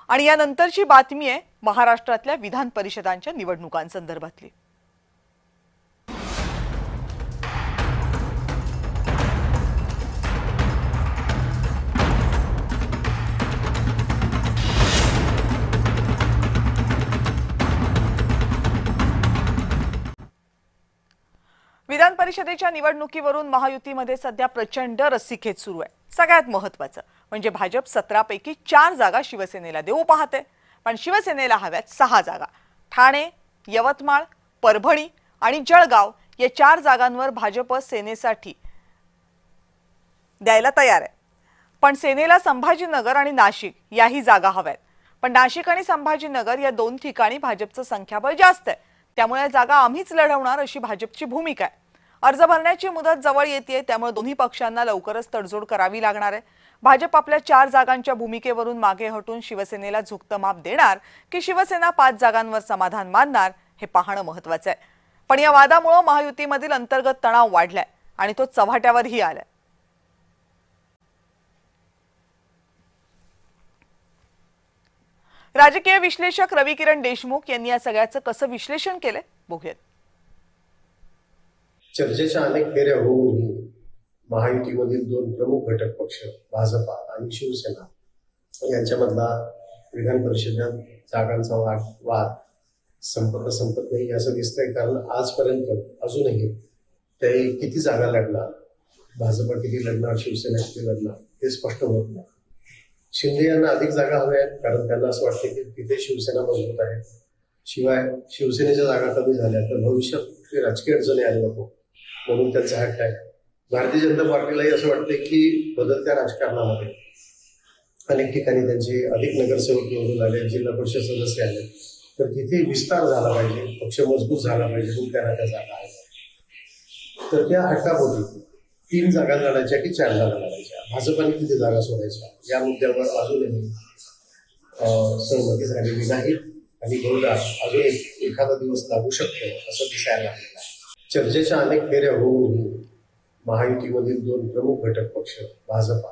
आणि यानंतरची बातमी आहे महाराष्ट्रातल्या विधान परिषदांच्या निवडणुकांसंदर्भातली। विधान परिषदेच्या निवडणुकीवरून महायुतीमध्ये सध्या प्रचंड रस्सीखेच सुरू आहे। सगळ्यात महत्त्वाचं म्हणजे भाजप 17 पैकी 4 जागा शिवसेनेला देऊ पाहते, पण शिवसेनेला हव्यात 6 जागा। ठाणे, यवतमाळ, परभणी आणि जळगाव या 4 जागांवर भाजप सेनेसाठी द्यायला तयार आहे, पण सेनेला संभाजीनगर आणि नाशिक याही जागा हव्यात। पण नाशिक आणि संभाजीनगर या दोन ठिकाणी भाजपचं संख्याबळ जास्त आहे, त्यामुळे जागा आम्हीच लढवणार अशी भाजपची भूमिका आहे। अर्ज भरण्याची मुदत जवळ येते, त्यामुळे दोन्ही पक्षांना लवकरच तडजोड करावी लागणार आहे। भाजप आपल्या 4 जागांच्या भूमिकेवरून मागे हटून शिवसेनेला झुकतं माप देणार की शिवसेना 5 जागांवर समाधान मानणार हे पाहणं महत्त्वाचं आहे। पण या वादामुळे महायुतीमधील अंतर्गत तणाव वाढलाय आणि तो चव्हाट्यावरही आलाय। राजकीय विश्लेषक रवी किरण देशमुख यांनी या सगळ्याचं कसं विश्लेषण केलंय बघूयात। चर्चेच्या अनेक फेऱ्या होऊनही महायुतीमधील दोन प्रमुख घटक पक्ष भाजपा आणि शिवसेना यांच्यामधला विधान परिषदेत जागांचा वाद संपत नाही असं दिसतंय। कारण आजपर्यंत अजूनही ते किती जागा लढणार, भाजपा किती लढणार, शिवसेना किती लढणार हे स्पष्ट होत नाही। शिंदे यांना अधिक जागा हव्या आहेत, कारण त्यांना असं वाटतं की तिथे शिवसेना मजबूत आहे। शिवाय शिवसेनेच्या जागा कमी झाल्या तर भविष्यात राजकीय अडचणी आली नको म्हणून त्यांचा हट्ट आहे। भारतीय जनता पार्टीलाही असं वाटतं की बदलत्या राजकारणामध्ये अनेक ठिकाणी त्यांचे अधिक नगरसेवक निवडून आले, जिल्हा परिषद सदस्य आले, तर तिथे विस्तार झाला पाहिजे, पक्ष मजबूत झाला पाहिजे म्हणून त्यांना त्या जागा आहेत। तर त्या हट्टापोटी 3 जागा लढायच्या की 4 जागा लढायच्या, भाजपाने किती जागा सोडायच्या या मुद्द्यावर अजूनही सहमती झालेली नाही आणि बहुधा अजून एखादा दिवस लागू शकतो असं दिसायला लागलेलं आहे। चर्चेच्या अनेक फेऱ्या होऊनही महायुतीमधील दोन प्रमुख घटक पक्ष भाजपा